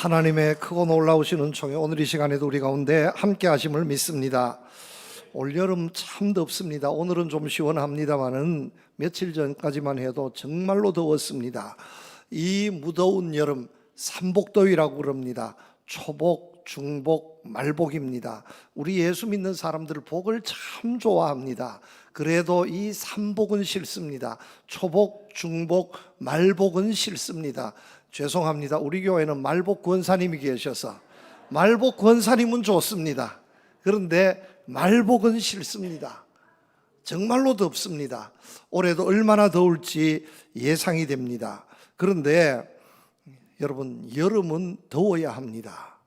하나님의 크고 놀라우신 은총에 오늘 이 시간에도 우리 가운데 함께 하심을 믿습니다. 올여름 참 덥습니다. 오늘은 좀 시원합니다만은 며칠 전까지만 해도 정말로 더웠습니다. 이 무더운 여름 삼복더위라고 그럽니다. 초복, 중복, 말복입니다. 우리 예수 믿는 사람들 복을 참 좋아합니다. 그래도 이 삼복은 싫습니다. 초복, 중복, 말복은 싫습니다. 죄송합니다. 우리 교회는 말복 권사님이 계셔서 말복 권사님은 좋습니다. 그런데 말복은 싫습니다. 정말로 덥습니다. 올해도 얼마나 더울지 예상이 됩니다. 그런데 여러분, 여름은 더워야 합니다.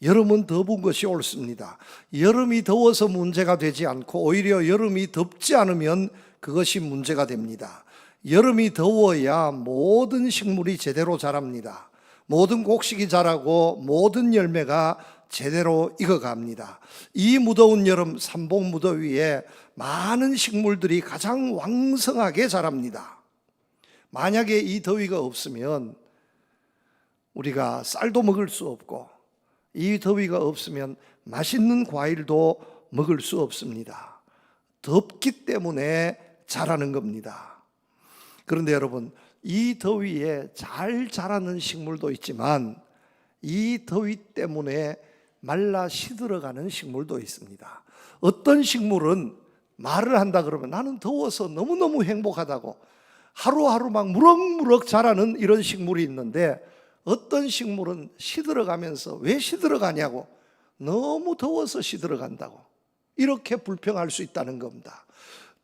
여름은 더운 것이 옳습니다. 여름이 더워서 문제가 되지 않고 오히려 여름이 덥지 않으면 그것이 문제가 됩니다. 여름이 더워야 모든 식물이 제대로 자랍니다. 모든 곡식이 자라고 모든 열매가 제대로 익어갑니다. 이 무더운 여름 삼복 무더위에 많은 식물들이 가장 왕성하게 자랍니다. 만약에 이 더위가 없으면 우리가 쌀도 먹을 수 없고, 이 더위가 없으면 맛있는 과일도 먹을 수 없습니다. 덥기 때문에 자라는 겁니다. 그런데 여러분, 이 더위에 잘 자라는 식물도 있지만 이 더위 때문에 말라 시들어가는 식물도 있습니다. 어떤 식물은 말을 한다 그러면 나는 더워서 너무너무 행복하다고 하루하루 막 무럭무럭 자라는 이런 식물이 있는데, 어떤 식물은 시들어가면서 왜 시들어가냐고, 너무 더워서 시들어간다고 이렇게 불평할 수 있다는 겁니다.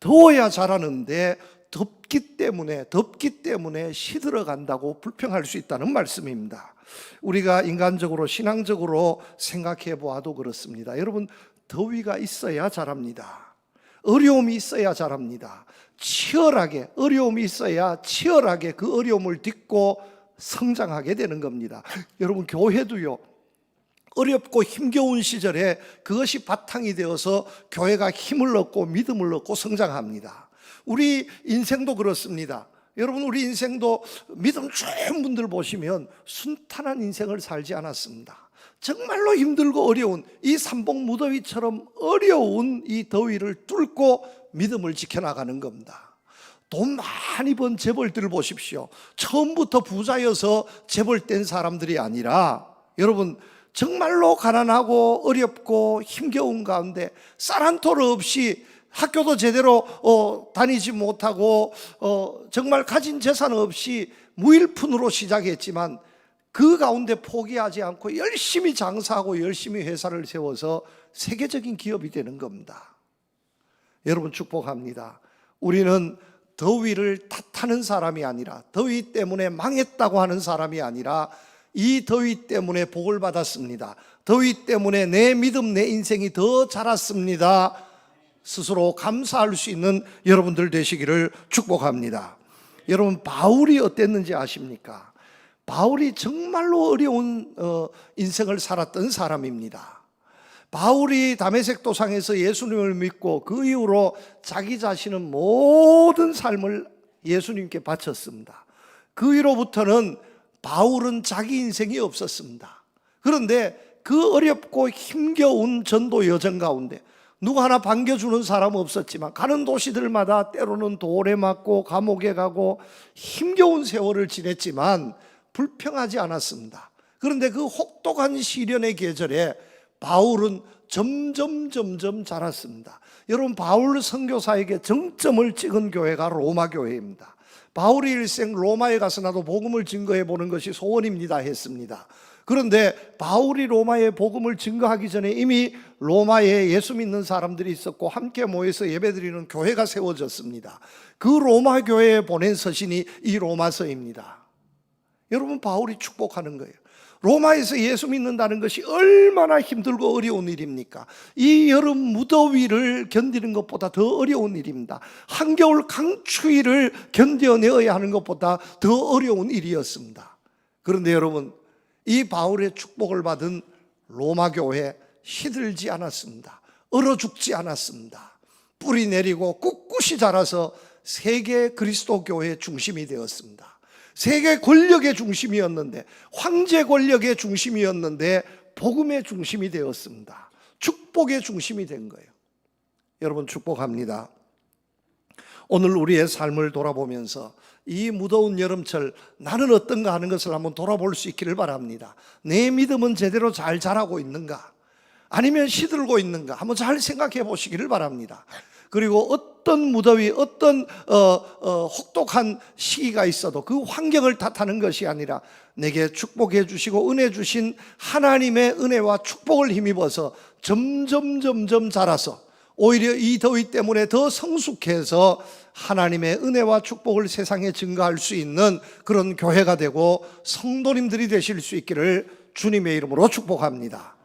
더워야 자라는데 덥기 때문에 시들어간다고 불평할 수 있다는 말씀입니다. 우리가 인간적으로 신앙적으로 생각해 보아도 그렇습니다. 여러분, 더위가 있어야 자랍니다. 어려움이 있어야 자랍니다. 치열하게, 어려움이 있어야 치열하게 그 어려움을 딛고 성장하게 되는 겁니다. 여러분, 교회도요, 어렵고 힘겨운 시절에 그것이 바탕이 되어서 교회가 힘을 얻고 믿음을 얻고 성장합니다. 우리 인생도 그렇습니다. 여러분, 우리 인생도 믿음 좋은 분들 보시면 순탄한 인생을 살지 않았습니다. 정말로 힘들고 어려운 이 삼복 무더위처럼 어려운 이 더위를 뚫고 믿음을 지켜나가는 겁니다. 돈 많이 번 재벌들을 보십시오. 처음부터 부자여서 재벌 된 사람들이 아니라, 여러분, 정말로 가난하고 어렵고 힘겨운 가운데 쌀 한 토르 없이 학교도 제대로 다니지 못하고 정말 가진 재산 없이 무일푼으로 시작했지만 그 가운데 포기하지 않고 열심히 장사하고 열심히 회사를 세워서 세계적인 기업이 되는 겁니다. 여러분, 축복합니다. 우리는 더위를 탓하는 사람이 아니라, 더위 때문에 망했다고 하는 사람이 아니라, 이 더위 때문에 복을 받았습니다. 더위 때문에 내 믿음, 내 인생이 더 자랐습니다. 스스로 감사할 수 있는 여러분들 되시기를 축복합니다. 여러분, 바울이 어땠는지 아십니까? 바울이 정말로 어려운 인생을 살았던 사람입니다. 바울이 다메섹 도상에서 예수님을 믿고 그 이후로 자기 자신은 모든 삶을 예수님께 바쳤습니다. 그 이후로부터는 바울은 자기 인생이 없었습니다. 그런데 그 어렵고 힘겨운 전도 여정 가운데 누구 하나 반겨주는 사람은 없었지만 가는 도시들마다 때로는 돌에 맞고 감옥에 가고 힘겨운 세월을 지냈지만 불평하지 않았습니다. 그런데 그 혹독한 시련의 계절에 바울은 점점 자랐습니다. 여러분, 바울 선교사에게 정점을 찍은 교회가 로마 교회입니다. 바울이 일생 로마에 가서 나도 복음을 증거해 보는 것이 소원입니다 했습니다. 그런데 바울이 로마에 복음을 증거하기 전에 이미 로마에 예수 믿는 사람들이 있었고 함께 모여서 예배드리는 교회가 세워졌습니다. 그 로마 교회에 보낸 서신이 이 로마서입니다. 여러분, 바울이 축복하는 거예요. 로마에서 예수 믿는다는 것이 얼마나 힘들고 어려운 일입니까? 이 여름 무더위를 견디는 것보다 더 어려운 일입니다. 한겨울 강추위를 견뎌내어야 하는 것보다 더 어려운 일이었습니다. 그런데 여러분, 이 바울의 축복을 받은 로마 교회 시들지 않았습니다. 얼어 죽지 않았습니다. 뿌리 내리고 꿋꿋이 자라서 세계 그리스도 교회의 중심이 되었습니다. 세계 권력의 중심이었는데, 황제 권력의 중심이었는데 복음의 중심이 되었습니다. 축복의 중심이 된 거예요. 여러분, 축복합니다. 오늘 우리의 삶을 돌아보면서 이 무더운 여름철 나는 어떤가 하는 것을 한번 돌아볼 수 있기를 바랍니다. 내 믿음은 제대로 잘 자라고 있는가? 아니면 시들고 있는가? 한번 잘 생각해 보시기를 바랍니다. 그리고 어떤 무더위, 어떤 혹독한 시기가 있어도 그 환경을 탓하는 것이 아니라 내게 축복해 주시고 은혜 주신 하나님의 은혜와 축복을 힘입어서 점점 자라서 오히려 이 더위 때문에 더 성숙해서 하나님의 은혜와 축복을 세상에 증거할 수 있는 그런 교회가 되고 성도님들이 되실 수 있기를 주님의 이름으로 축복합니다.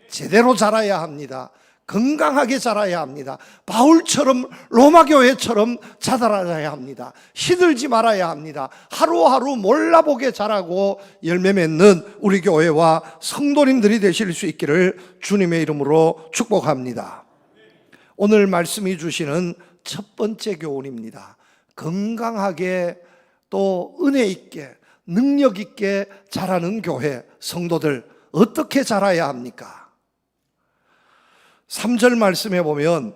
제대로 자라야 합니다. 건강하게 자라야 합니다. 바울처럼, 로마 교회처럼 자라야 합니다. 시들지 말아야 합니다. 하루하루 몰라보게 자라고 열매 맺는 우리 교회와 성도님들이 되실 수 있기를 주님의 이름으로 축복합니다. 오늘 말씀이 주시는 첫 번째 교훈입니다. 건강하게 또 은혜 있게 능력 있게 자라는 교회 성도들 어떻게 자라야 합니까? 3절 말씀에 보면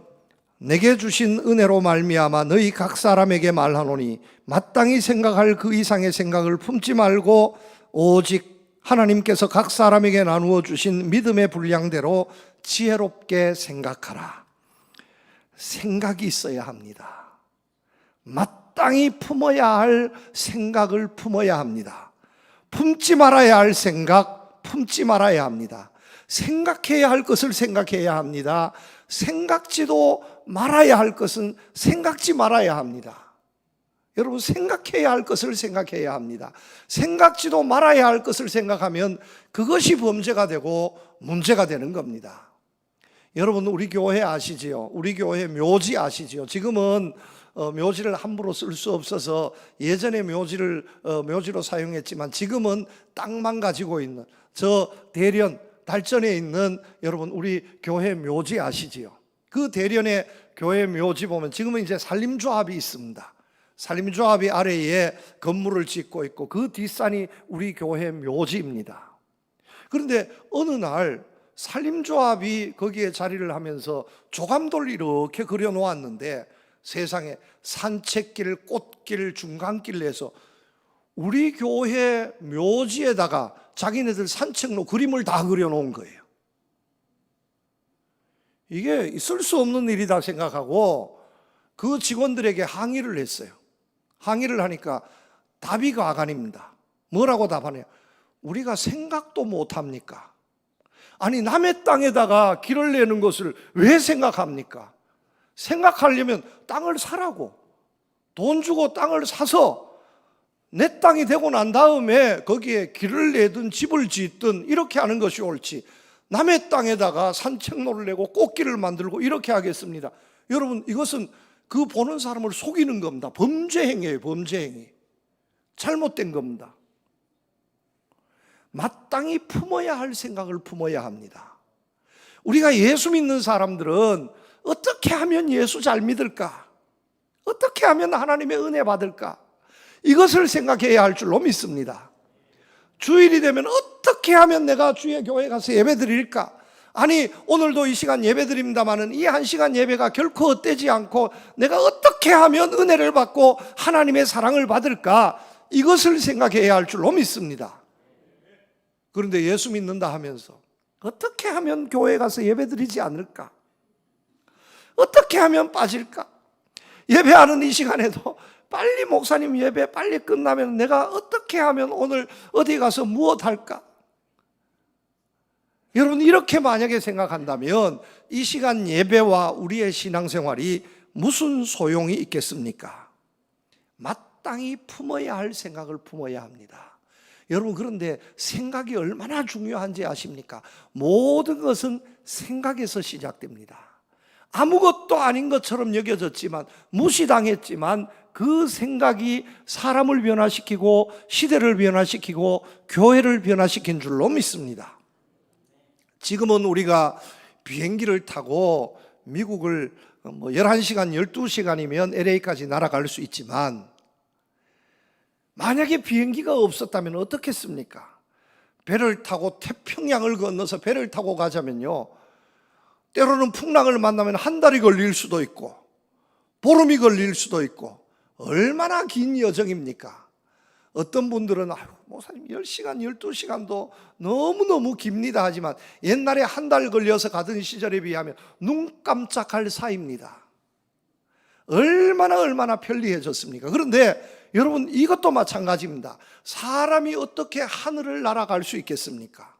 내게 주신 은혜로 말미암아 너희 각 사람에게 말하노니 마땅히 생각할 그 이상의 생각을 품지 말고 오직 하나님께서 각 사람에게 나누어 주신 믿음의 분량대로 지혜롭게 생각하라. 생각이 있어야 합니다. 마땅히 품어야 할 생각을 품어야 합니다. 품지 말아야 할 생각, 품지 말아야 합니다. 생각해야 할 것을 생각해야 합니다. 생각지도 말아야 할 것은 생각지 말아야 합니다. 여러분, 생각해야 할 것을 생각해야 합니다. 생각지도 말아야 할 것을 생각하면 그것이 범죄가 되고 문제가 되는 겁니다. 여러분, 우리 교회 아시지요? 우리 교회 묘지 아시지요? 지금은 묘지를 함부로 쓸 수 없어서 예전에 묘지로 사용했지만 지금은 땅만 가지고 있는 저 대련 달전에 있는 여러분 우리 교회 묘지 아시지요? 그 대련의 교회 묘지 보면 지금은 이제 산림조합이 있습니다. 산림조합이 아래에 건물을 짓고 있고 그 뒷산이 우리 교회 묘지입니다. 그런데 어느 날 산림조합이 거기에 자리를 하면서 조감돌 이렇게 그려 놓았는데 세상에 산책길, 꽃길, 중간길 내서 우리 교회 묘지에다가 자기네들 산책로 그림을 다 그려 놓은 거예요. 이게 있을 수 없는 일이다 생각하고 그 직원들에게 항의를 했어요. 항의를 하니까 답이 가관입니다. 뭐라고 답하냐? 우리가 생각도 못합니까? 아니, 남의 땅에다가 길을 내는 것을 왜 생각합니까? 생각하려면 땅을 사라고, 돈 주고 땅을 사서 내 땅이 되고 난 다음에 거기에 길을 내든 집을 짓든 이렇게 하는 것이 옳지, 남의 땅에다가 산책로를 내고 꽃길을 만들고 이렇게 하겠습니다. 여러분, 이것은 그 보는 사람을 속이는 겁니다. 범죄 행위예요. 범죄 행위. 잘못된 겁니다. 마땅히 품어야 할 생각을 품어야 합니다. 우리가 예수 믿는 사람들은 어떻게 하면 예수 잘 믿을까? 어떻게 하면 하나님의 은혜 받을까? 이것을 생각해야 할 줄로 믿습니다. 주일이 되면 어떻게 하면 내가 주의 교회 가서 예배 드릴까? 아니, 오늘도 이 시간 예배 드립니다마는 이 한 시간 예배가 결코 헛되지 않고 내가 어떻게 하면 은혜를 받고 하나님의 사랑을 받을까? 이것을 생각해야 할 줄로 믿습니다. 그런데 예수 믿는다 하면서 어떻게 하면 교회 가서 예배 드리지 않을까? 어떻게 하면 빠질까? 예배하는 이 시간에도 빨리 목사님 예배 빨리 끝나면 내가 어떻게 하면 오늘 어디 가서 무엇 할까? 여러분, 이렇게 만약에 생각한다면 이 시간 예배와 우리의 신앙생활이 무슨 소용이 있겠습니까? 마땅히 품어야 할 생각을 품어야 합니다. 여러분, 그런데 생각이 얼마나 중요한지 아십니까? 모든 것은 생각에서 시작됩니다. 아무것도 아닌 것처럼 여겨졌지만, 무시당했지만 그 생각이 사람을 변화시키고 시대를 변화시키고 교회를 변화시킨 줄로 믿습니다. 지금은 우리가 비행기를 타고 미국을 11시간, 12시간이면 LA까지 날아갈 수 있지만 만약에 비행기가 없었다면 어떻겠습니까? 배를 타고 태평양을 건너서 배를 타고 가자면요, 때로는 풍랑을 만나면 한 달이 걸릴 수도 있고 보름이 걸릴 수도 있고 얼마나 긴 여정입니까? 어떤 분들은 목사님 10시간, 12시간도 너무너무 깁니다 하지만 옛날에 한 달 걸려서 가던 시절에 비하면 눈 깜짝할 사이입니다. 얼마나 편리해졌습니까? 그런데 여러분, 이것도 마찬가지입니다. 사람이 어떻게 하늘을 날아갈 수 있겠습니까?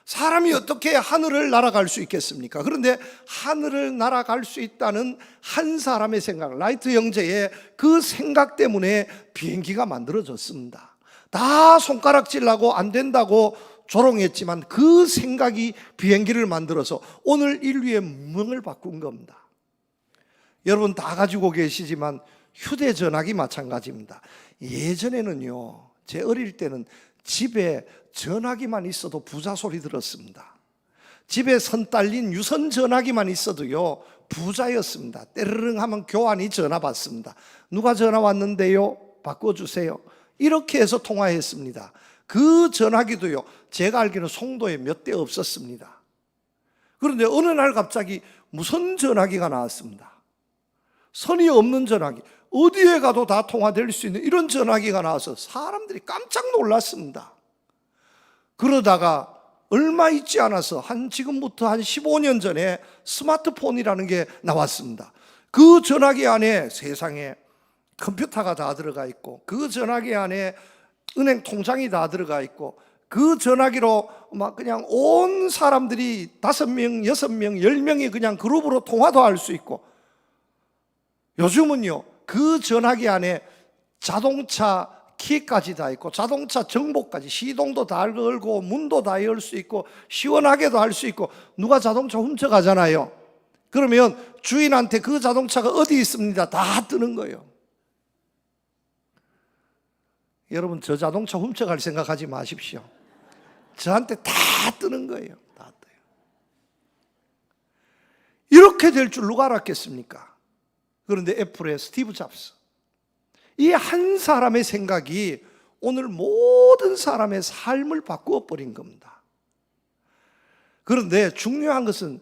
사람이 어떻게 하늘을 날아갈 수 있겠습니까? 그런데 하늘을 날아갈 수 있다는 한 사람의 생각, 라이트 형제의 그 생각 때문에 비행기가 만들어졌습니다. 다 손가락질하고 안 된다고 조롱했지만 그 생각이 비행기를 만들어서 오늘 인류의 문명을 바꾼 겁니다. 여러분 다 가지고 계시지만 휴대전화기 마찬가지입니다. 예전에는요, 제 어릴 때는 집에 전화기만 있어도 부자 소리 들었습니다. 집에 선 딸린 유선 전화기만 있어도요 부자였습니다. 때르릉 하면 교환이 전화 받습니다. 누가 전화 왔는데요? 바꿔주세요. 이렇게 해서 통화했습니다. 그 전화기도요, 제가 알기로는 송도에 몇 대 없었습니다. 그런데 어느 날 갑자기 무선 전화기가 나왔습니다. 선이 없는 전화기, 어디에 가도 다 통화될 수 있는 이런 전화기가 나와서 사람들이 깜짝 놀랐습니다. 그러다가 얼마 있지 않아서 지금부터 한 15년 전에 스마트폰이라는 게 나왔습니다. 그 전화기 안에 세상에 컴퓨터가 다 들어가 있고, 그 전화기 안에 은행 통장이 다 들어가 있고, 그 전화기로 막 그냥 온 사람들이 5명, 6명, 10명이 그냥 그룹으로 통화도 할 수 있고, 요즘은요 그 전화기 안에 자동차 키까지 다 있고 자동차 정보까지, 시동도 다 걸고 문도 다 열 수 있고 시원하게도 할 수 있고, 누가 자동차 훔쳐가잖아요. 그러면 주인한테 그 자동차가 어디 있습니다 다 뜨는 거예요. 여러분, 저 자동차 훔쳐갈 생각하지 마십시오. 저한테 다 뜨는 거예요. 다 떠요. 이렇게 될 줄 누가 알았겠습니까? 그런데 애플의 스티브 잡스, 이 한 사람의 생각이 오늘 모든 사람의 삶을 바꾸어 버린 겁니다. 그런데 중요한 것은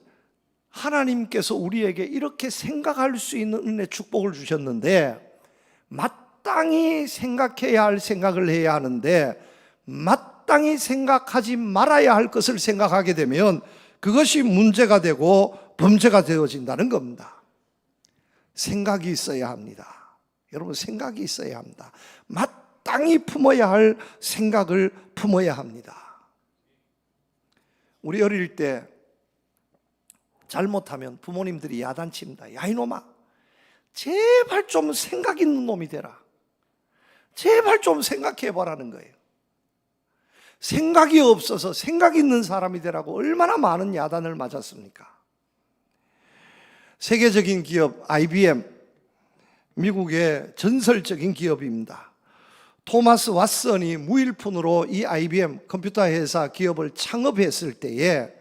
하나님께서 우리에게 이렇게 생각할 수 있는 은혜, 축복을 주셨는데 마땅히 생각해야 할 생각을 해야 하는데, 마땅히 생각하지 말아야 할 것을 생각하게 되면 그것이 문제가 되고 범죄가 되어진다는 겁니다. 생각이 있어야 합니다. 여러분, 생각이 있어야 합니다. 마땅히 품어야 할 생각을 품어야 합니다. 우리 어릴 때 잘못하면 부모님들이 야단칩니다. 야, 이놈아, 제발 좀 생각 있는 놈이 되라. 제발 좀 생각해 보라는 거예요. 생각이 없어서 생각 있는 사람이 되라고 얼마나 많은 야단을 맞았습니까? 세계적인 기업 IBM, 미국의 전설적인 기업입니다. 토마스 왓슨이 무일푼으로 이 IBM 컴퓨터 회사 기업을 창업했을 때에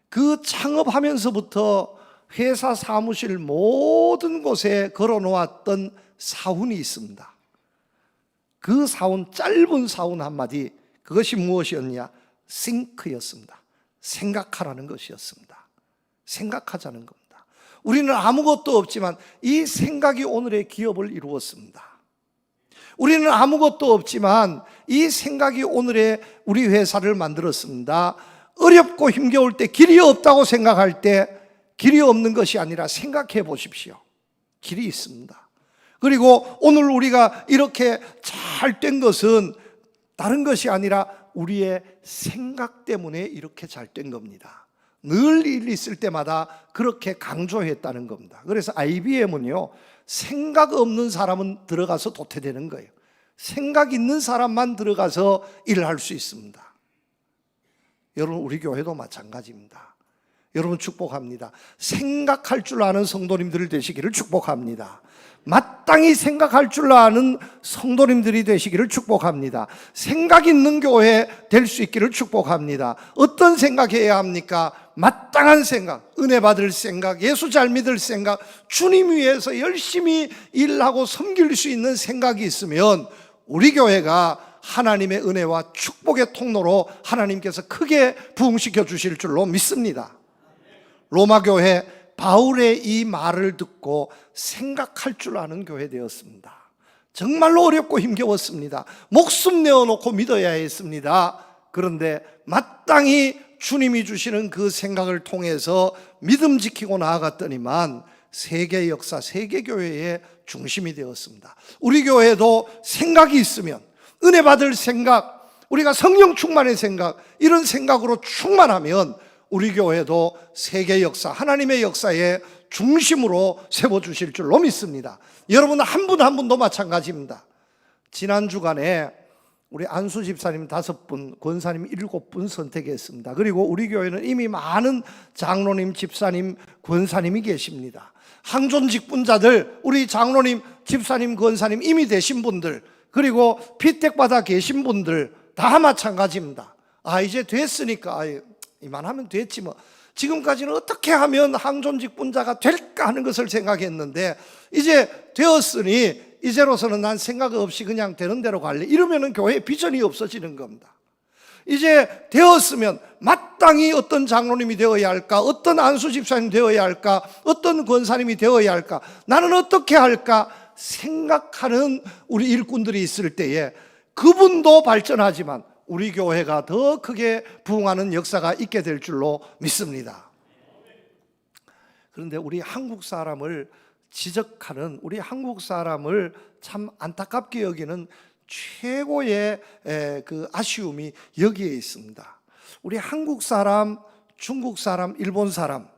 그 창업하면서부터 회사 사무실 모든 곳에 걸어놓았던 사훈이 있습니다. 그 사훈, 짧은 사훈 한마디, 그것이 무엇이었냐? think였습니다. 생각하라는 것이었습니다. 생각하자는 겁니다. 우리는 아무것도 없지만 이 생각이 오늘의 기업을 이루었습니다. 우리는 아무것도 없지만 이 생각이 오늘의 우리 회사를 만들었습니다. 어렵고 힘겨울 때, 길이 없다고 생각할 때 길이 없는 것이 아니라 생각해 보십시오. 길이 있습니다. 그리고 오늘 우리가 이렇게 잘 된 것은 다른 것이 아니라 우리의 생각 때문에 이렇게 잘 된 겁니다. 늘 일 있을 때마다 그렇게 강조했다는 겁니다. 그래서 IBM은요, 생각 없는 사람은 들어가서 도태되는 거예요. 생각 있는 사람만 들어가서 일을 할 수 있습니다. 여러분, 우리 교회도 마찬가지입니다. 여러분 축복합니다. 생각할 줄 아는 성도님들 되시기를 축복합니다. 마땅히 생각할 줄 아는 성도님들이 되시기를 축복합니다. 생각 있는 교회 될 수 있기를 축복합니다. 어떤 생각해야 합니까? 마땅한 생각, 은혜 받을 생각, 예수 잘 믿을 생각, 주님 위해서 열심히 일하고 섬길 수 있는 생각이 있으면 우리 교회가 하나님의 은혜와 축복의 통로로 하나님께서 크게 부흥시켜 주실 줄로 믿습니다. 로마 교회 바울의 이 말을 듣고 생각할 줄 아는 교회 되었습니다. 정말로 어렵고 힘겨웠습니다. 목숨 내어놓고 믿어야 했습니다. 그런데 마땅히 주님이 주시는 그 생각을 통해서 믿음 지키고 나아갔더니만 세계 역사, 세계 교회의 중심이 되었습니다. 우리 교회도 생각이 있으면, 은혜 받을 생각, 우리가 성령 충만의 생각, 이런 생각으로 충만하면 우리 교회도 세계 역사, 하나님의 역사의 중심으로 세워주실 줄로 믿습니다. 여러분 한 분 한 분도 마찬가지입니다. 지난 주간에 우리 안수 집사님 5분, 권사님 7분 선택했습니다. 그리고 우리 교회는 이미 많은 장로님, 집사님, 권사님이 계십니다. 항존 직분자들, 우리 장로님, 집사님, 권사님 이미 되신 분들, 그리고 피택받아 계신 분들 다 마찬가지입니다. 이제 됐으니까 이만하면 됐지 뭐. 지금까지는 어떻게 하면 항존 직분자가 될까 하는 것을 생각했는데 이제 되었으니 이제로서는 난 생각 없이 그냥 되는 대로 갈래, 이러면은 교회에 비전이 없어지는 겁니다. 이제 되었으면 마땅히 어떤 장로님이 되어야 할까, 어떤 안수 집사님이 되어야 할까, 어떤 권사님이 되어야 할까, 나는 어떻게 할까 생각하는 우리 일꾼들이 있을 때에 그분도 발전하지만 우리 교회가 더 크게 부흥하는 역사가 있게 될 줄로 믿습니다. 그런데 우리 한국 사람을 지적하는, 우리 한국 사람을 참 안타깝게 여기는 최고의 그 아쉬움이 여기에 있습니다. 우리 한국 사람, 중국 사람, 일본 사람,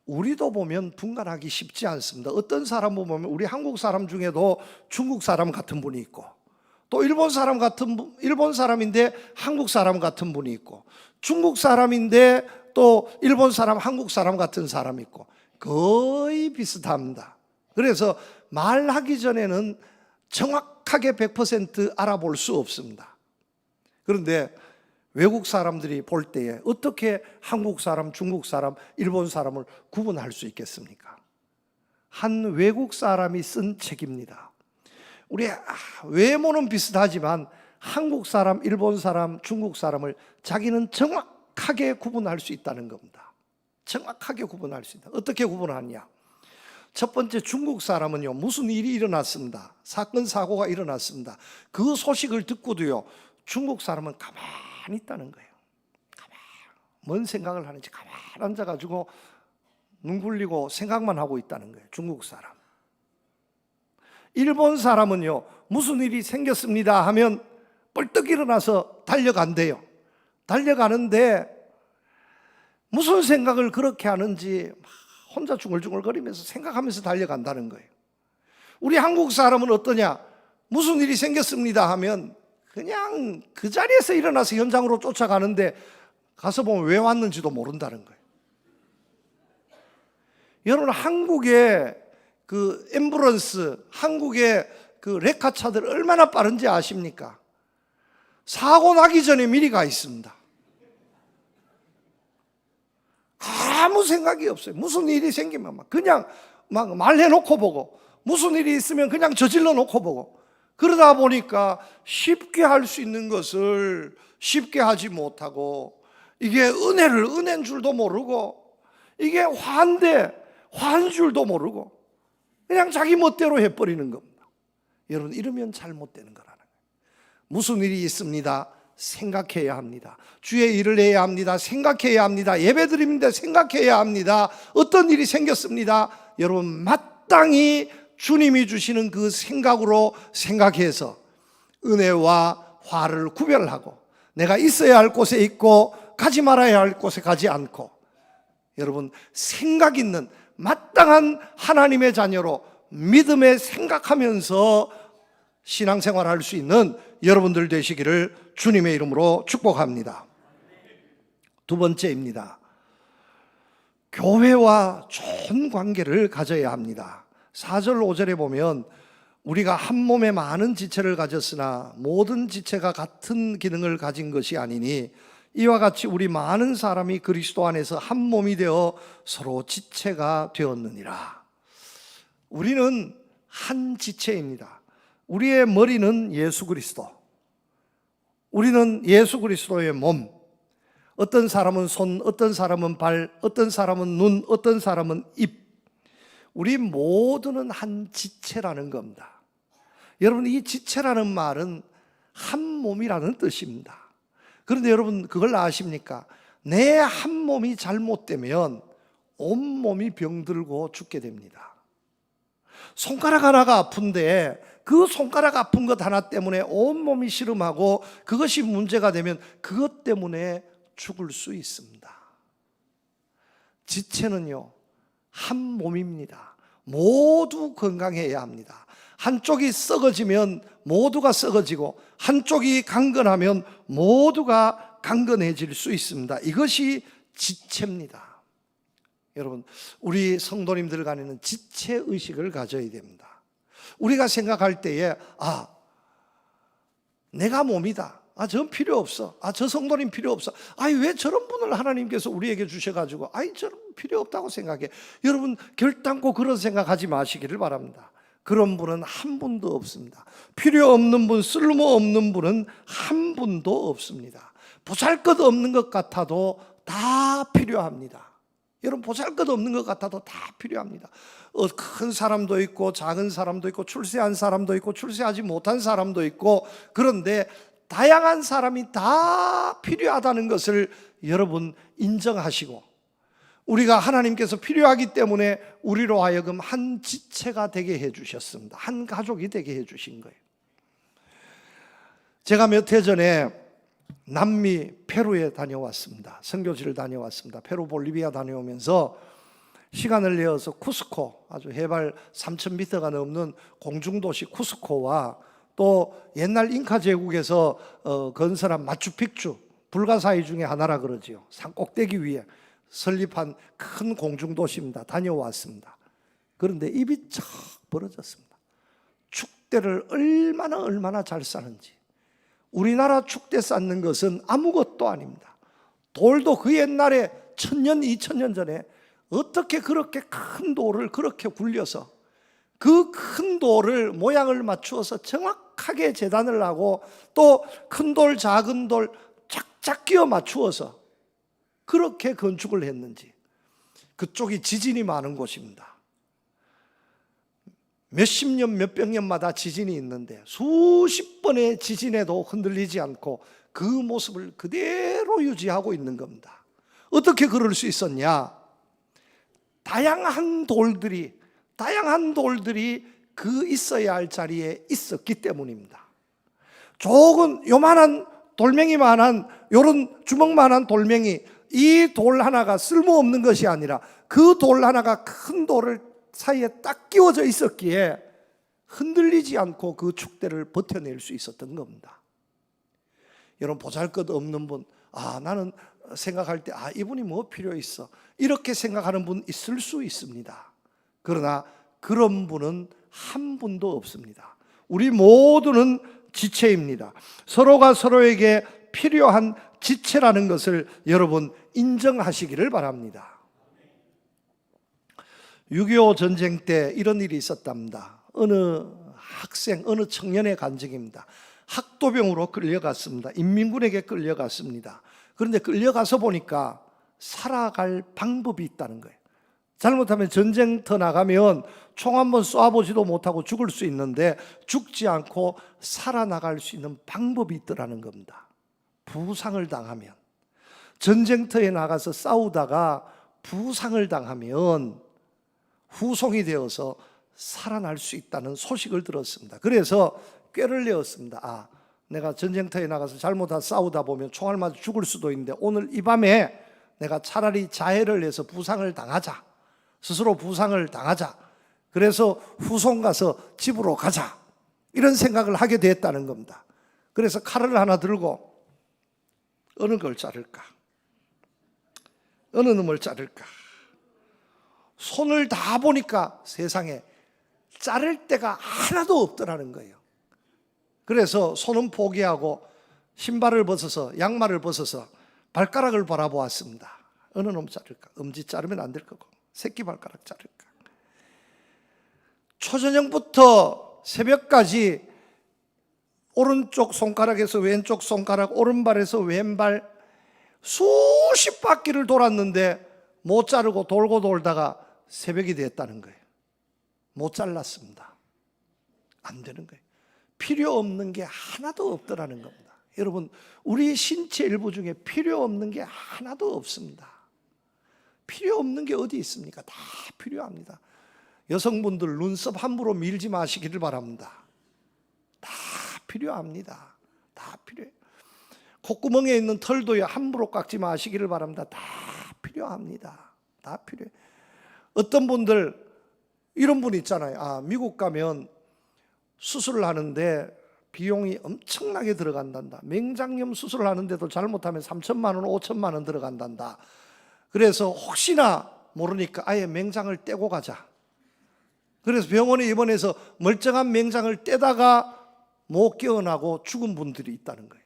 우리도 보면 분간하기 쉽지 않습니다. 어떤 사람 보면 우리 한국 사람 중에도 중국 사람 같은 분이 있고, 또 일본 사람인데 한국 사람 같은 분이 있고, 중국 사람인데 또 일본 사람, 한국 사람 같은 사람이 있고, 거의 비슷합니다. 그래서 말하기 전에는 정확하게 100% 알아볼 수 없습니다. 그런데 외국 사람들이 볼 때에 어떻게 한국 사람, 중국 사람, 일본 사람을 구분할 수 있겠습니까? 한 외국 사람이 쓴 책입니다. 우리 외모는 비슷하지만 한국 사람, 일본 사람, 중국 사람을 자기는 정확하게 구분할 수 있다는 겁니다. 정확하게 구분할 수 있다. 어떻게 구분하냐? 첫 번째, 중국 사람은요, 무슨 일이 일어났습니다. 사건 사고가 일어났습니다. 그 소식을 듣고도요, 중국 사람은 가만히 있다는 거예요. 뭔 생각을 하는지 가만히 앉아가지고 눈 굴리고 생각만 하고 있다는 거예요. 중국 사람. 일본 사람은요, 무슨 일이 생겼습니다 하면 벌떡 일어나서 달려간대요. 달려가는데 무슨 생각을 그렇게 하는지 혼자 중얼중얼거리면서 생각하면서 달려간다는 거예요. 우리 한국 사람은 어떠냐? 무슨 일이 생겼습니다 하면 그냥 그 자리에서 일어나서 현장으로 쫓아가는데 가서 보면 왜 왔는지도 모른다는 거예요. 여러분, 한국의 그 앰뷸런스, 한국의 그 레카차들 얼마나 빠른지 아십니까? 사고 나기 전에 미리 가 있습니다. 아무 생각이 없어요. 무슨 일이 생기면 그냥 막 말해놓고 보고, 무슨 일이 있으면 그냥 저질러 놓고 보고, 그러다 보니까 쉽게 할 수 있는 것을 쉽게 하지 못하고, 이게 은혜인 줄도 모르고, 이게 화한 줄도 모르고 그냥 자기 멋대로 해버리는 겁니다. 여러분, 이러면 잘못되는 거라는 거예요. 무슨 일이 있습니다. 생각해야 합니다. 주의 일을 해야 합니다. 생각해야 합니다. 예배 드립니다. 생각해야 합니다. 어떤 일이 생겼습니다. 여러분, 마땅히 주님이 주시는 그 생각으로 생각해서 은혜와 화를 구별하고, 내가 있어야 할 곳에 있고 가지 말아야 할 곳에 가지 않고, 여러분, 생각 있는 마땅한 하나님의 자녀로 믿음에 생각하면서 신앙생활 할 수 있는 여러분들 되시기를 주님의 이름으로 축복합니다. 두 번째입니다. 교회와 좋은 관계를 가져야 합니다. 4절 5절에 보면 우리가 한 몸에 많은 지체를 가졌으나 모든 지체가 같은 기능을 가진 것이 아니니 이와 같이 우리 많은 사람이 그리스도 안에서 한 몸이 되어 서로 지체가 되었느니라. 우리는 한 지체입니다. 우리의 머리는 예수 그리스도. 우리는 예수 그리스도의 몸. 어떤 사람은 손, 어떤 사람은 발, 어떤 사람은 눈, 어떤 사람은 입. 우리 모두는 한 지체라는 겁니다. 여러분, 이 지체라는 말은 한 몸이라는 뜻입니다. 그런데 여러분, 그걸 아십니까? 내 한 몸이 잘못되면 온몸이 병들고 죽게 됩니다. 손가락 하나가 아픈데 그 손가락 아픈 것 하나 때문에 온몸이 시름하고 그것이 문제가 되면 그것 때문에 죽을 수 있습니다. 지체는요, 한 몸입니다. 모두 건강해야 합니다. 한쪽이 썩어지면 모두가 썩어지고 한쪽이 강건하면 모두가 강건해질 수 있습니다. 이것이 지체입니다. 여러분, 우리 성도님들 간에는 지체의식을 가져야 됩니다. 우리가 생각할 때에 내가 몸이다. 전 필요 없어. 저 성도님 필요 없어. 왜 저런 분을 하나님께서 우리에게 주셔가지고 저런 필요 없다고 생각해. 여러분, 결단코 그런 생각하지 마시기를 바랍니다. 그런 분은 한 분도 없습니다. 필요 없는 분, 쓸모없는 분은 한 분도 없습니다. 보잘것없는 것 같아도 다 필요합니다. 여러분, 보잘것없는 것 같아도 다 필요합니다. 큰 사람도 있고 작은 사람도 있고 출세한 사람도 있고 출세하지 못한 사람도 있고, 그런데 다양한 사람이 다 필요하다는 것을 여러분 인정하시고, 우리가 하나님께서 필요하기 때문에 우리로 하여금 한 지체가 되게 해주셨습니다. 한 가족이 되게 해주신 거예요. 제가 몇 해 전에 남미 페루에 다녀왔습니다. 선교지를 다녀왔습니다. 페루 볼리비아 다녀오면서 시간을 내어서 쿠스코, 아주 해발 3,000m가 넘는 공중도시 쿠스코와 또 옛날 잉카 제국에서 건설한 마추픽추, 불가사의 중에 하나라 그러지요. 산 꼭대기 위에 설립한 큰 공중도시입니다. 다녀왔습니다. 그런데 입이 척 벌어졌습니다. 축대를 얼마나 잘 쌓는지. 우리나라 축대 쌓는 것은 아무것도 아닙니다. 돌도 그 옛날에 1000년, 2000년 전에 어떻게 그렇게 큰 돌을 그렇게 굴려서 그 큰 돌을 모양을 맞추어서 정확하게 재단을 하고 또 큰 돌, 작은 돌 쫙쫙 끼워 맞추어서 그렇게 건축을 했는지. 그쪽이 지진이 많은 곳입니다. 몇십 년, 몇백 년마다 지진이 있는데 수십 번의 지진에도 흔들리지 않고 그 모습을 그대로 유지하고 있는 겁니다. 어떻게 그럴 수 있었냐? 다양한 돌들이 그 있어야 할 자리에 있었기 때문입니다. 조금 요만한 돌멩이만한, 요런 주먹만한 돌멩이, 이 돌 하나가 쓸모없는 것이 아니라 그 돌 하나가 큰 돌을 사이에 딱 끼워져 있었기에 흔들리지 않고 그 축대를 버텨낼 수 있었던 겁니다. 여러분, 보잘것없는 분, 나는 생각할 때 이분이 뭐 필요 있어, 이렇게 생각하는 분 있을 수 있습니다. 그러나 그런 분은 한 분도 없습니다. 우리 모두는 지체입니다. 서로가 서로에게 필요한 지체라는 것을 여러분 인정하시기를 바랍니다. 6.25 전쟁 때 이런 일이 있었답니다. 어느 학생, 어느 청년의 간증입니다. 학도병으로 끌려갔습니다. 인민군에게 끌려갔습니다. 그런데 끌려가서 보니까 살아갈 방법이 있다는 거예요. 잘못하면 전쟁터 나가면 총 한 번 쏴보지도 못하고 죽을 수 있는데 죽지 않고 살아나갈 수 있는 방법이 있더라는 겁니다. 부상을 당하면, 전쟁터에 나가서 싸우다가 부상을 당하면 후송이 되어서 살아날 수 있다는 소식을 들었습니다. 그래서 꾀를 내었습니다. 내가 전쟁터에 나가서 잘못 싸우다 보면 총알 맞아 죽을 수도 있는데 오늘 이 밤에 내가 차라리 자해를 해서 부상을 당하자, 스스로 부상을 당하자, 그래서 후송 가서 집으로 가자, 이런 생각을 하게 됐다는 겁니다. 그래서 칼을 하나 들고 어느 걸 자를까, 어느 놈을 자를까, 손을 다 보니까 세상에 자를 데가 하나도 없더라는 거예요. 그래서 손은 포기하고 신발을 벗어서, 양말을 벗어서 발가락을 바라보았습니다. 어느 놈 자를까? 엄지 자르면 안 될 거고 새끼발가락 자를까? 초저녁부터 새벽까지 오른쪽 손가락에서 왼쪽 손가락, 오른발에서 왼발 수십 바퀴를 돌았는데 못 자르고 돌고 돌다가 새벽이 됐다는 거예요. 못 잘랐습니다. 안 되는 거예요. 필요 없는 게 하나도 없더라는 겁니다. 여러분, 우리 신체 일부 중에 필요 없는 게 하나도 없습니다. 필요 없는 게 어디 있습니까? 다 필요합니다. 여성분들 눈썹 함부로 밀지 마시기를 바랍니다. 다 필요합니다. 다 필요해요. 콧구멍에 있는 털도요, 함부로 깎지 마시기를 바랍니다. 다 필요합니다. 다 필요해요. 어떤 분들, 이런 분 있잖아요. 미국 가면 수술을 하는데 비용이 엄청나게 들어간단다. 맹장염 수술을 하는데도 잘못하면 3천만 원, 5천만 원 들어간단다. 그래서 혹시나 모르니까 아예 맹장을 떼고 가자. 그래서 병원에 입원해서 멀쩡한 맹장을 떼다가 못 깨어나고 죽은 분들이 있다는 거예요.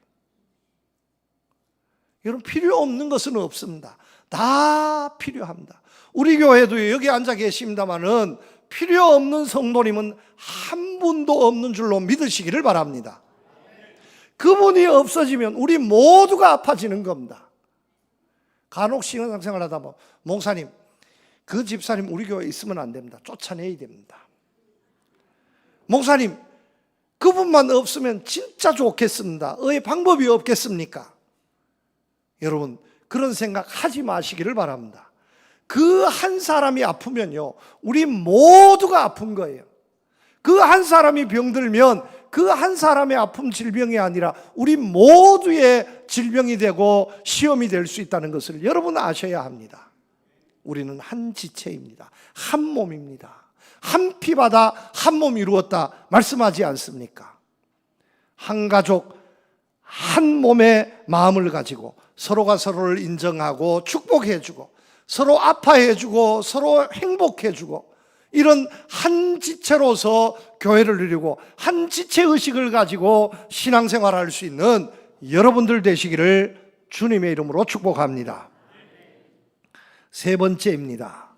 여러분, 필요 없는 것은 없습니다. 다 필요합니다. 우리 교회도 여기 앉아 계십니다마는 필요 없는 성도님은 한 분도 없는 줄로 믿으시기를 바랍니다. 그분이 없어지면 우리 모두가 아파지는 겁니다. 간혹 신앙생활 하다 보면 목사님, 그 집사님 우리 교회에 있으면 안 됩니다. 쫓아내야 됩니다. 목사님, 그분만 없으면 진짜 좋겠습니다. 의 방법이 없겠습니까? 여러분, 그런 생각 하지 마시기를 바랍니다. 그 한 사람이 아프면요, 우리 모두가 아픈 거예요. 그 한 사람이 병들면 그 한 사람의 아픔, 질병이 아니라 우리 모두의 질병이 되고 시험이 될 수 있다는 것을 여러분 아셔야 합니다. 우리는 한 지체입니다. 한 몸입니다. 한 피바다 한 몸 이루었다 말씀하지 않습니까? 한 가족 한 몸의 마음을 가지고 서로가 서로를 인정하고 축복해주고 서로 아파해주고 서로 행복해주고 이런 한 지체로서 교회를 이루고 한 지체의식을 가지고 신앙생활을 할 수 있는 여러분들 되시기를 주님의 이름으로 축복합니다. 세 번째입니다.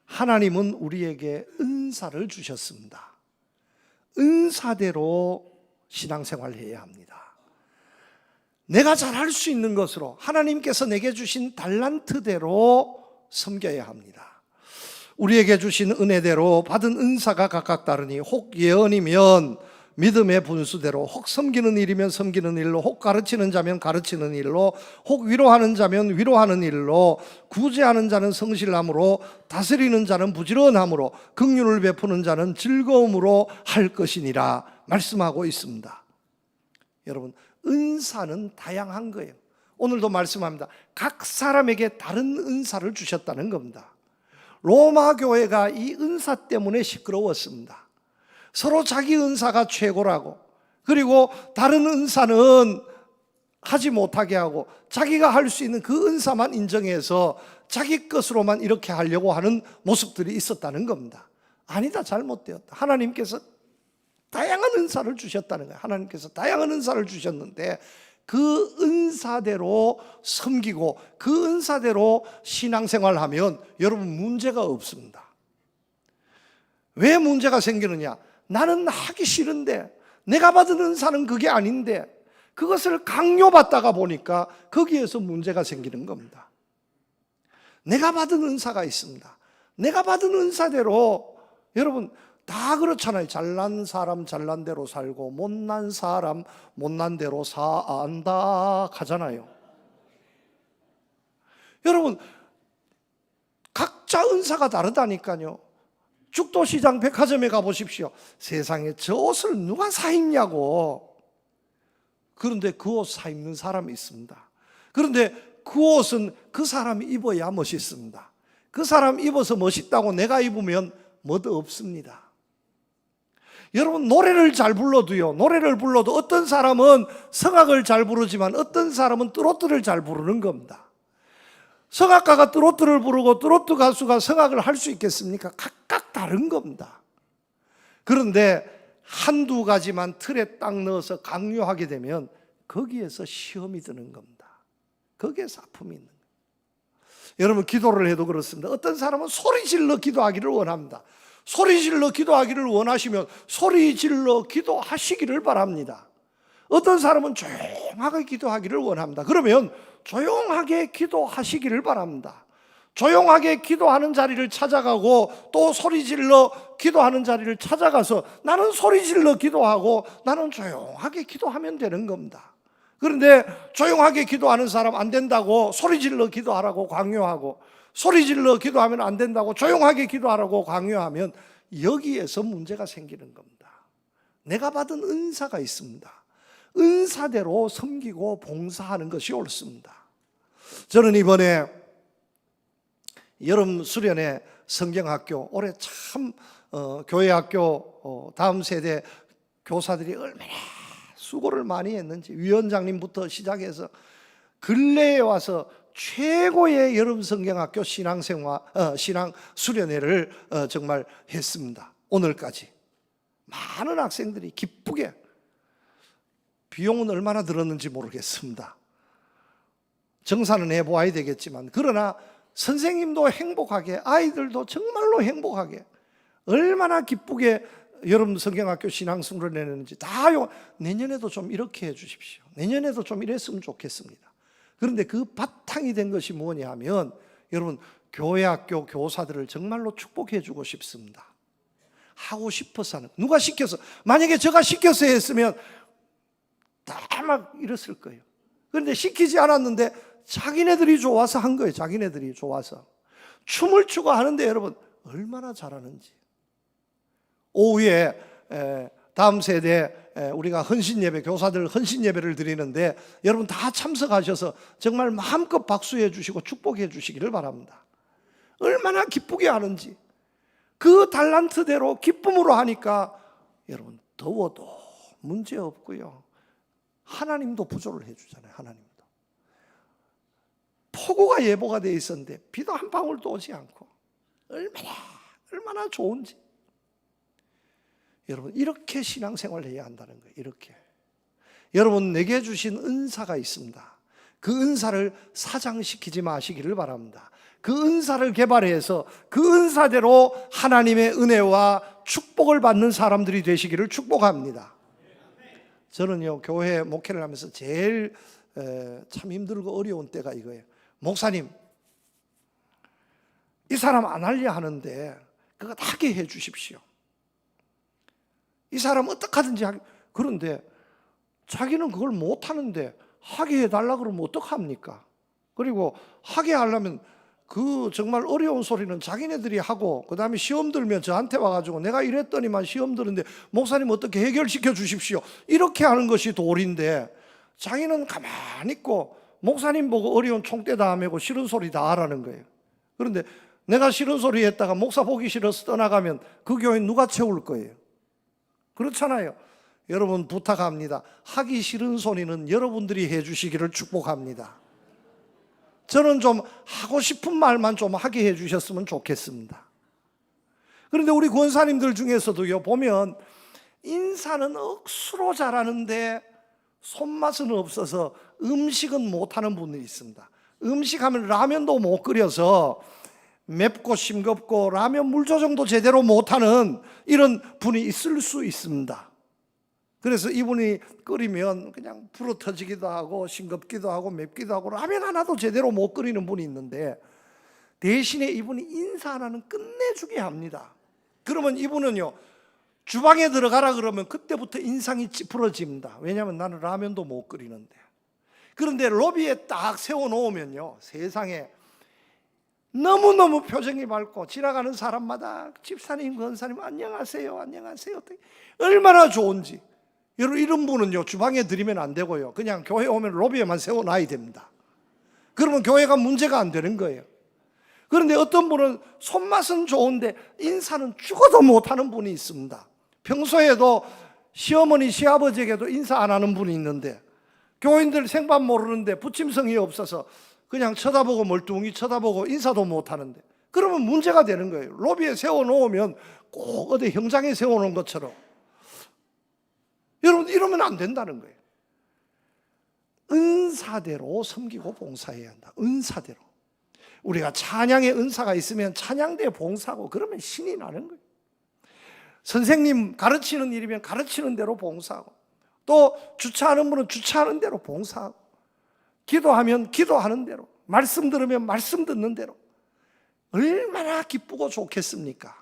하나님은 우리에게 은사를 주셨습니다. 은사대로 신앙생활을 해야 합니다. 내가 잘할 수 있는 것으로 하나님께서 내게 주신 달란트대로 섬겨야 합니다. 우리에게 주신 은혜대로 받은 은사가 각각 다르니 혹 예언이면 믿음의 분수대로, 혹 섬기는 일이면 섬기는 일로, 혹 가르치는 자면 가르치는 일로, 혹 위로하는 자면 위로하는 일로, 구제하는 자는 성실함으로, 다스리는 자는 부지런함으로, 긍휼을 베푸는 자는 즐거움으로 할 것이니라 말씀하고 있습니다. 여러분, 은사는 다양한 거예요. 오늘도 말씀합니다. 각 사람에게 다른 은사를 주셨다는 겁니다. 로마 교회가 이 은사 때문에 시끄러웠습니다. 서로 자기 은사가 최고라고, 그리고 다른 은사는 하지 못하게 하고 자기가 할 수 있는 그 은사만 인정해서 자기 것으로만 이렇게 하려고 하는 모습들이 있었다는 겁니다. 아니다, 잘못되었다. 하나님께서 다양한 은사를 주셨다는 거예요. 하나님께서 다양한 은사를 주셨는데 그 은사대로 섬기고 그 은사대로 신앙생활을 하면 여러분 문제가 없습니다. 왜 문제가 생기느냐? 나는 하기 싫은데, 내가 받은 은사는 그게 아닌데 그것을 강요받다가 보니까 거기에서 문제가 생기는 겁니다. 내가 받은 은사가 있습니다. 내가 받은 은사대로, 여러분 다 그렇잖아요. 잘난 사람 잘난 대로 살고 못난 사람 못난 대로 산다 하잖아요. 여러분 각자 은사가 다르다니까요. 죽도시장 백화점에 가보십시오. 세상에 저 옷을 누가 사 입냐고. 그런데 그 옷 사 입는 사람이 있습니다. 그런데 그 옷은 그 사람이 입어야 멋있습니다. 그 사람 입어서 멋있다고 내가 입으면 뭐도 없습니다. 여러분 노래를 잘 불러도요, 노래를 불러도 어떤 사람은 성악을 잘 부르지만 어떤 사람은 트로트를 잘 부르는 겁니다. 성악가가 트로트를 부르고 트로트 가수가 성악을 할 수 있겠습니까? 각각 다른 겁니다. 그런데 한두 가지만 틀에 딱 넣어서 강요하게 되면 거기에서 시험이 드는 겁니다. 거기에서 아픔이 있는 거예요. 여러분 기도를 해도 그렇습니다. 어떤 사람은 소리 질러 기도하기를 원합니다. 소리 질러 기도하기를 원하시면 소리 질러 기도하시기를 바랍니다. 어떤 사람은 조용하게 기도하기를 원합니다. 그러면 조용하게 기도하시기를 바랍니다. 조용하게 기도하는 자리를 찾아가고 또 소리질러 기도하는 자리를 찾아가서 나는 소리질러 기도하고 나는 조용하게 기도하면 되는 겁니다. 그런데 조용하게 기도하는 사람 안 된다고 소리질러 기도하라고 강요하고, 소리질러 기도하면 안 된다고 조용하게 기도하라고 강요하면 여기에서 문제가 생기는 겁니다. 내가 받은 은사가 있습니다. 은사대로 섬기고 봉사하는 것이 옳습니다. 저는 이번에 여름 수련회 성경학교, 올해 참 교회학교 다음 세대 교사들이 얼마나 수고를 많이 했는지, 위원장님부터 시작해서 근래에 와서 최고의 여름 성경학교 신앙 수련회를 정말 했습니다. 오늘까지 많은 학생들이 기쁘게, 비용은 얼마나 들었는지 모르겠습니다. 정산은 해보아야 되겠지만, 그러나 선생님도 행복하게, 아이들도 정말로 행복하게, 얼마나 기쁘게 여름 성경학교 신앙수련회를 했는지 다 내년에도 좀 이렇게 해 주십시오. 내년에도 좀 이랬으면 좋겠습니다. 그런데 그 바탕이 된 것이 뭐냐 하면, 여러분, 교회학교 교사들을 정말로 축복해 주고 싶습니다. 하고 싶어서 하는, 누가 시켜서, 만약에 제가 시켜서 했으면 다 막 이랬을 거예요. 그런데 시키지 않았는데 자기네들이 좋아서 한 거예요. 자기네들이 좋아서 춤을 추고 하는데 여러분 얼마나 잘하는지. 오후에 다음 세대 우리가 헌신예배, 교사들 헌신예배를 드리는데 여러분 다 참석하셔서 정말 마음껏 박수해 주시고 축복해 주시기를 바랍니다. 얼마나 기쁘게 하는지. 그 달란트대로 기쁨으로 하니까 여러분 더워도 문제 없고요, 하나님도 부조를 해주잖아요. 하나님도 폭우가 예보가 되어 있었는데 비도 한 방울도 오지 않고 얼마나 좋은지. 여러분 이렇게 신앙생활을 해야 한다는 거예요. 이렇게 여러분 내게 주신 은사가 있습니다. 그 은사를 사장시키지 마시기를 바랍니다. 그 은사를 개발해서 그 은사대로 하나님의 은혜와 축복을 받는 사람들이 되시기를 축복합니다. 저는요, 교회 목회를 하면서 제일 참 힘들고 어려운 때가 이거예요. 목사님, 이 사람 안 하려 하는데 그거 하게 해 주십시오. 이 사람 어떡하든지 하게. 그런데 자기는 그걸 못 하는데 하게 해달라 그러면 어떡합니까? 그리고 하게 하려면 그 정말 어려운 소리는 자기네들이 하고, 그 다음에 시험 들면 저한테 와가지고 내가 이랬더니만 시험 들은데 목사님 어떻게 해결시켜 주십시오, 이렇게 하는 것이 도리인데, 자기는 가만히 있고 목사님 보고 어려운 총대 다 매고 싫은 소리 다 하라는 거예요. 그런데 내가 싫은 소리 했다가 목사 보기 싫어서 떠나가면 그 교회 누가 채울 거예요? 그렇잖아요. 여러분 부탁합니다. 하기 싫은 소리는 여러분들이 해주시기를 축복합니다. 저는 좀 하고 싶은 말만 좀 하게 해주셨으면 좋겠습니다. 그런데 우리 권사님들 중에서도요, 보면 인사는 억수로 잘하는데 손맛은 없어서 음식은 못하는 분들이 있습니다. 음식하면 라면도 못 끓여서 맵고 싱겁고 라면 물 조정도 제대로 못하는 이런 분이 있을 수 있습니다. 그래서 이분이 끓이면 그냥 불어 터지기도 하고 싱겁기도 하고 맵기도 하고 라면 하나도 제대로 못 끓이는 분이 있는데, 대신에 이분이 인사 하나는 끝내주게 합니다. 그러면 이분은요, 주방에 들어가라 그러면 그때부터 인상이 찌푸러집니다. 왜냐하면 나는 라면도 못 끓이는데. 그런데 로비에 딱 세워놓으면요, 세상에 너무너무 표정이 밝고 지나가는 사람마다 집사님, 권사님 안녕하세요, 안녕하세요, 얼마나 좋은지. 여러분 이런 분은요, 주방에 들이면 안 되고요, 그냥 교회 오면 로비에만 세워놔야 됩니다. 그러면 교회가 문제가 안 되는 거예요. 그런데 어떤 분은 손맛은 좋은데 인사는 죽어도 못하는 분이 있습니다. 평소에도 시어머니, 시아버지에게도 인사 안 하는 분이 있는데, 교인들 생판 모르는데 부침성이 없어서 그냥 쳐다보고 멀뚱히 쳐다보고 인사도 못하는데, 그러면 문제가 되는 거예요. 로비에 세워놓으면 꼭 어디 형장에 세워놓은 것처럼. 여러분 이러면 안 된다는 거예요. 은사대로 섬기고 봉사해야 한다. 은사대로. 우리가 찬양의 은사가 있으면 찬양대 봉사하고 그러면 신이 나는 거예요. 선생님 가르치는 일이면 가르치는 대로 봉사하고, 또 주차하는 분은 주차하는 대로 봉사하고, 기도하면 기도하는 대로, 말씀 들으면 말씀 듣는 대로. 얼마나 기쁘고 좋겠습니까?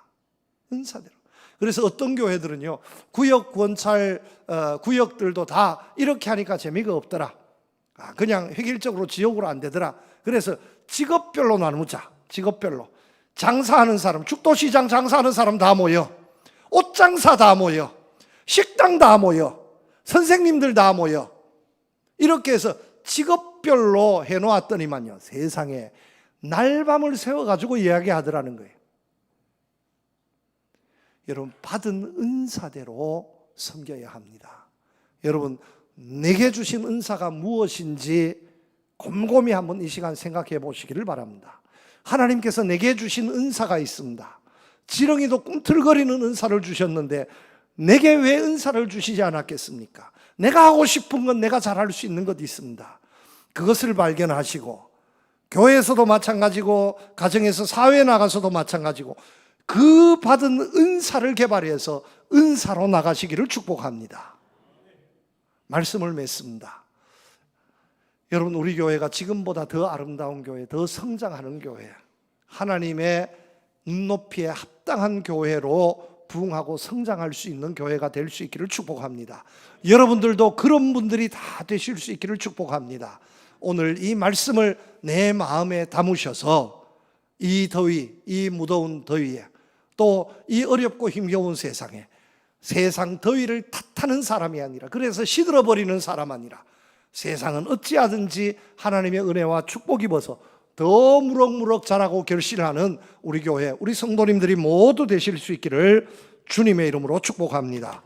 은사대로. 그래서 어떤 교회들은요, 구역 권찰 구역들도 다 이렇게 하니까 재미가 없더라. 그냥 획일적으로 지역으로 안 되더라. 그래서 직업별로 나누자. 직업별로. 장사하는 사람, 죽도시장 장사하는 사람 다 모여, 옷장사 다 모여, 식당 다 모여, 선생님들 다 모여, 이렇게 해서 직업별로 해놓았더니만요, 세상에 날밤을 세워가지고 이야기하더라는 거예요. 여러분, 받은 은사대로 섬겨야 합니다. 여러분, 내게 주신 은사가 무엇인지 곰곰이 한번 이 시간 생각해 보시기를 바랍니다. 하나님께서 내게 주신 은사가 있습니다. 지렁이도 꿈틀거리는 은사를 주셨는데 내게 왜 은사를 주시지 않았겠습니까? 내가 하고 싶은 건 내가 잘할 수 있는 것 있습니다. 그것을 발견하시고, 교회에서도 마찬가지고, 가정에서 사회에 나가서도 마찬가지고, 그 받은 은사를 개발해서 은사로 나가시기를 축복합니다. 말씀을 맺습니다. 여러분, 우리 교회가 지금보다 더 아름다운 교회, 더 성장하는 교회, 하나님의 눈높이에 합당한 교회로 부흥하고 성장할 수 있는 교회가 될 수 있기를 축복합니다. 여러분들도 그런 분들이 다 되실 수 있기를 축복합니다. 오늘 이 말씀을 내 마음에 담으셔서 이 더위, 이 무더운 더위에, 또 이 어렵고 힘겨운 세상에 세상 더위를 탓하는 사람이 아니라, 그래서 시들어버리는 사람 아니라, 세상은 어찌하든지 하나님의 은혜와 축복 입어서 더 무럭무럭 자라고 결실하는 우리 교회, 우리 성도님들이 모두 되실 수 있기를 주님의 이름으로 축복합니다.